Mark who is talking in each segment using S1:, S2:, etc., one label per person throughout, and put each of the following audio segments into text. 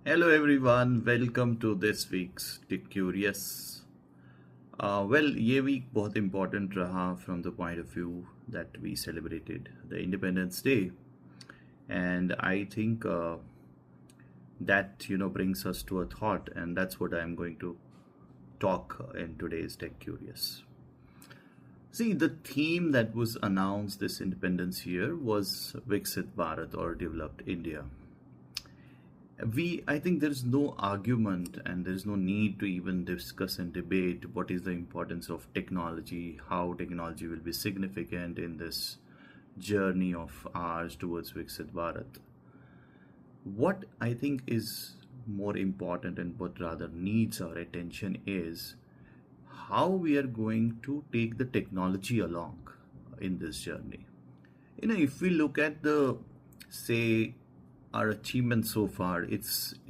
S1: Hello everyone, welcome to this week's TeCurious. ये week बहुत important रहा from the point of view that we celebrated the Independence Day, and I think that brings us to a thought, and that's what I'm going to talk in today's TeCurious. See, the theme that was announced this Independence year was Viksit Bharat, or Developed India. I think there is no argument and there is no need to even discuss and debate what is the importance of technology, how technology will be significant in this journey of ours towards Viksit Bharat. What I think is more important and what rather needs our attention is how we are going to take the technology along in this journey. If we look at the, say, our achievements so far, it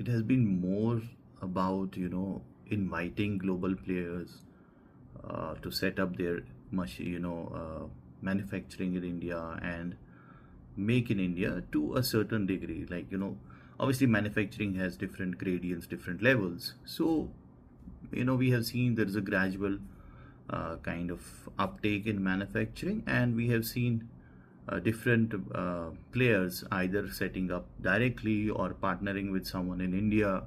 S1: has been more about inviting global players to set up their manufacturing in India and make in India to a certain degree. Obviously manufacturing has different gradients, different levels. So we have seen there is a gradual kind of uptake in manufacturing, and we have seen different players either setting up directly or partnering with someone in India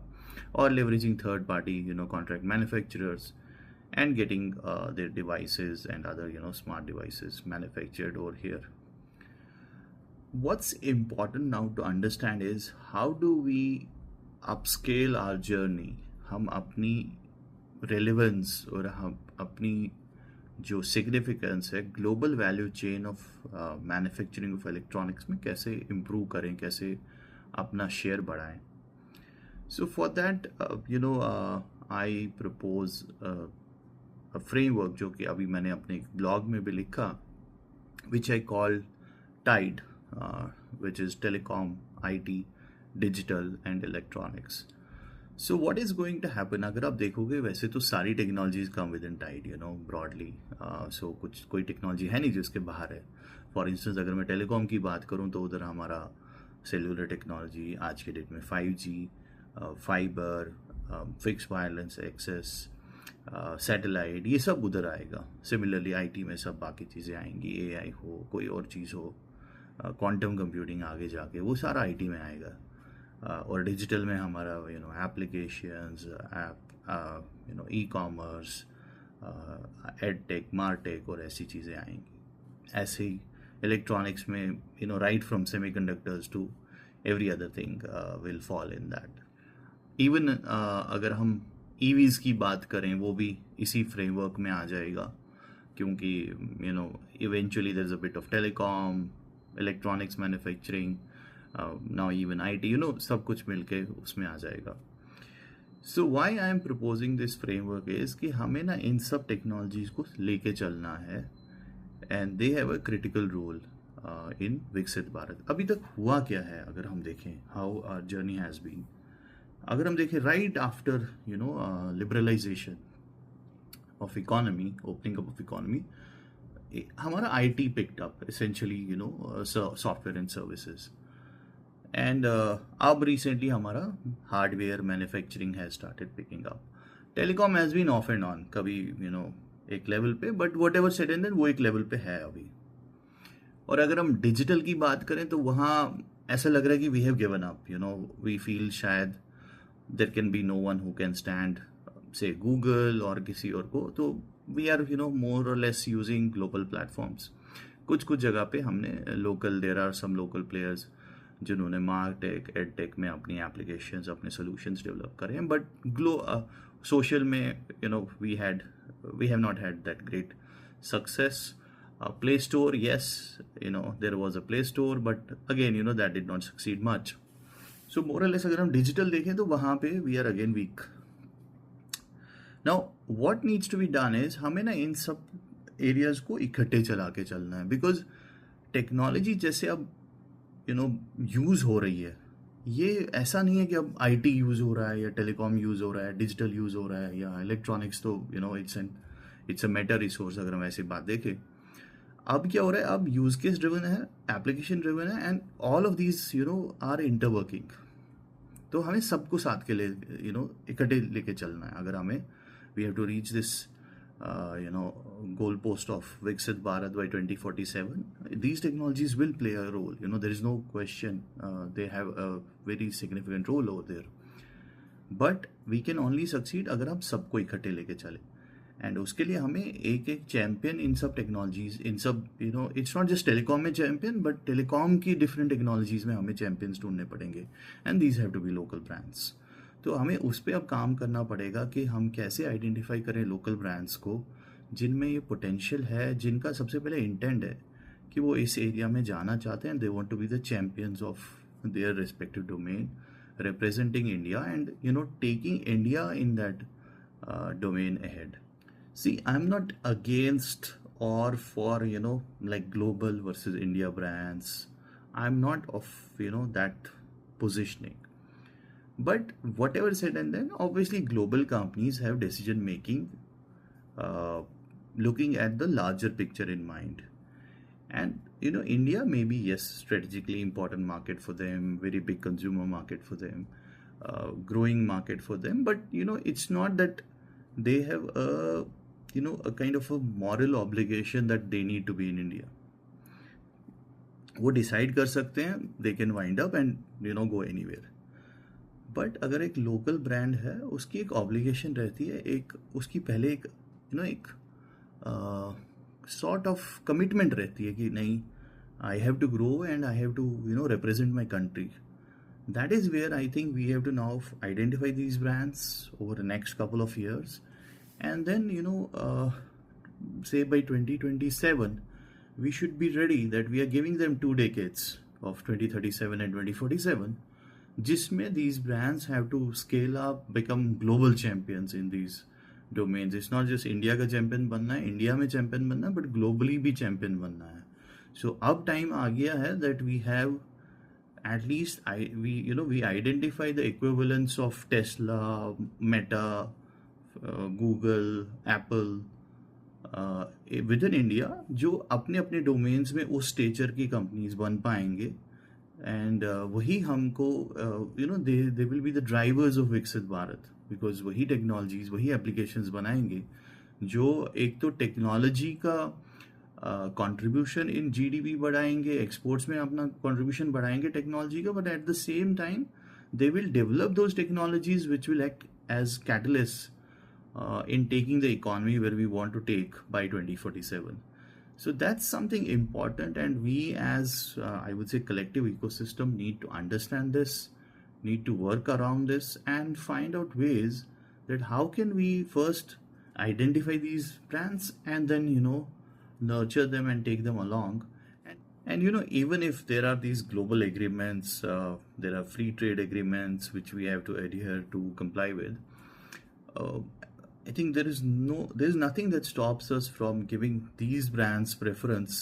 S1: or leveraging third party contract manufacturers and getting their devices and other smart devices manufactured over here. What's important now to understand is how do we upscale our journey. हम अपनी relevance और हम अपनी जो significance है global value chain of manufacturing of electronics में कैसे improve करें, कैसे अपना शेयर बढ़ाएं. So for that I propose a framework जो कि अभी मैंने अपने ब्लॉग में भी लिखा, which I call TIDE, which is telecom, IT, digital and electronics. So what is going to happen, अगर आप देखोगे वैसे तो सारी technologies come within TIDE broadly. So कोई टेक्नोलॉजी है नहीं जिसके बाहर है. फॉर इंस्टेंस अगर मैं टेलीकॉम की बात करूं तो उधर हमारा सेलुलर टेक्नोलॉजी आज के डेट में 5G, fibre, fix wireless access, satellite, ये सब उधर आएगा. सिमिलरली IT में सब बाकी चीज़ें आएंगी, AI हो, कोई और चीज़ हो, क्वांटम कंप्यूटिंग आगे जाके वो सारा IT में आएगा. और डिजिटल में हमारा applications, app, e-commerce, edtech, martech और ऐसी चीज़ें आएंगी. ऐसे ही इलेक्ट्रॉनिक्स में right from semiconductors to every other thing will fall in that. Even अगर हम EVs की बात करें वो भी इसी फ्रेमवर्क में आ जाएगा, क्योंकि eventually there is a bit of telecom, electronics manufacturing, now even IT, सब कुछ मिलके उसमें आ जाएगा. So why I am proposing this framework is कि हमें ना इन सब टेक्नोलॉजीज को लेके चलना है, and they have a critical role in Viksit Bharat. अभी तक हुआ क्या है अगर हम देखें, how our journey has been. अगर हम देखें right after liberalisation of economy, opening up of economy, हमारा IT picked up essentially, software and services. And अब रिसेंटली हमारा hardware manufacturing has started picking up. Telecom has been off and on, कभी एक level पे, but whatever said and then वो एक level पे है अभी. और अगर हम डिजिटल की बात करें तो वहाँ ऐसा लग रहा है कि we have given up. We feel शायद there can be no one who can stand से गूगल और किसी और को. तो वी आर मोर और लेस यूजिंग ग्लोबल प्लेटफॉर्म्स. कुछ जगह पे हमने local, there are some local players जिन्होंने मार्टेक, एडटेक में अपनी एप्लीकेशंस, अपने सॉल्यूशंस डेवलप करे हैं. बट सोशल में we have not had that great success. Play store, yes, there was a play store, but again that did not succeed much. So more or less अगर हम digital देखें तो वहाँ पे we are again weak. Now what needs to be done is हमें ना इन सब areas को इकट्ठे चला के चलना है, बिकॉज टेक्नोलॉजी जैसे अब यूज़ हो रही है, ये ऐसा नहीं है कि अब IT यूज़ हो रहा है या टेलीकॉम यूज़ हो रहा है, डिजिटल यूज़ हो रहा है या इलेक्ट्रॉनिक्स, तो इट्स अ मेटा रिसोर्स अगर हम ऐसी बात देखें. अब क्या हो रहा है, अब यूज केस ड्रिवन है, एप्लीकेशन ड्रिवन है, and all of these are interworking. तो हमें सबको साथ के लिए इकट्ठे लेके चलना है। अगर हमें we have to reach this goal post of Viksit Bharat by 2047, these technologies will play a role. There is no question. They have a very significant role over there. But we can only succeed अगर हम सबको इकट्ठे लेके चले। And उसके लिए हमें एक एक चैम्पियन इन सब टेक्नोलॉजीज, इन सब इट्स नॉट जस्ट टेलीकॉम में चैम्पियन, बट टेलीकॉम की डिफरेंट टेक्नोलॉजीज में हमें चैम्पियंस ढूंढने पड़ेंगे। And these have to be local brands. तो हमें उस पर अब काम करना पड़ेगा कि हम कैसे आइडेंटिफाई करें लोकल ब्रांड्स को जिनमें ये पोटेंशियल है, जिनका सबसे पहले इंटेंट है कि वो इस एरिया में जाना चाहते हैं, they want to be the champions of their respective domain, representing India and taking India in that domain ahead. See, I'm not against or for like global versus India brands. I'm not of that positioning. But whatever said and then, obviously global companies have decision making looking at the larger picture in mind. And India may be, yes, strategically important market for them, very big consumer market for them, growing market for them. But it's not that they have a a kind of a moral obligation that they need to be in India. वो decide कर सकते हैं, they can wind up and go anywhere. But अगर एक local brand है, उसकी एक obligation रहती है, एक उसकी पहले एक एक सॉर्ट ऑफ कमिटमेंट रहती है कि नहीं, I have to grow and I have to represent my country. That is where I think we have to now identify these brands over the next couple of years, and then say by 2027 we should be ready that we are giving them 2 decades of 2037 and 2047, जिसमें these brands have to scale up, become global champions in these domains. It's not just India का champion बनना है, India में champion बनना है, but globally भी champion बनना है. सो अब टाइम आ गया है that we have at least we identify the equivalents of Tesla, Meta, Google, Apple within India, जो अपने अपने डोमेन्स में उस स्टेचर की कंपनीज बन पाएंगे. एंड वही हमको they will be the drivers of विकसित भारत, बिकॉज वही टेक्नोलॉजीज, वही एप्लीकेशंस बनाएंगे जो एक तो टेक्नोलॉजी का कंट्रीब्यूशन इन जीडीपी बढ़ाएंगे, एक्सपोर्ट्स में अपना कंट्रीब्यूशन बढ़ाएंगे टेक्नोलॉजी का, but at the same time they will develop those technologies which will act as catalyst in taking the economy where we want to take by 2047. So that's something important, and we as I would say collective ecosystem need to understand this, need to work around this and find out ways that how can we first identify these brands and then nurture them and take them along. And even if there are these global agreements, there are free trade agreements which we have to adhere to, comply with, I think there is nothing that stops us from giving these brands preference,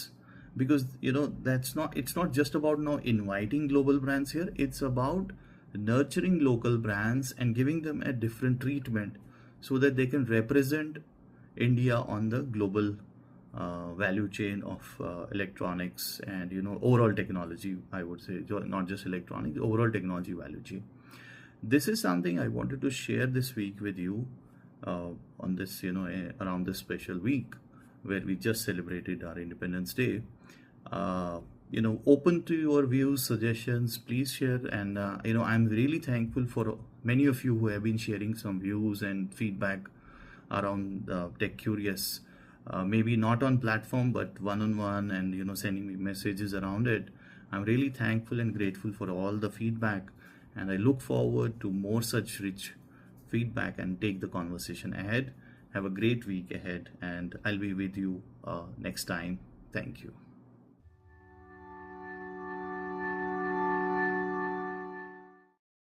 S1: because it's not just about now inviting global brands here. It's about nurturing local brands and giving them a different treatment so that they can represent India on the global value chain of electronics and overall technology. I would say not just electronics, overall technology value chain. This is something I wanted to share this week with you. On this around this special week where we just celebrated our Independence Day. Open to your views, suggestions, please share. And I'm really thankful for many of you who have been sharing some views and feedback around TeCurious, maybe not on platform but one-on-one, and sending me messages around it. I'm really thankful and grateful for all the feedback, and I look forward to more such rich feedback and take the conversation ahead. Have a great week ahead, and I'll be with you next time. Thank you.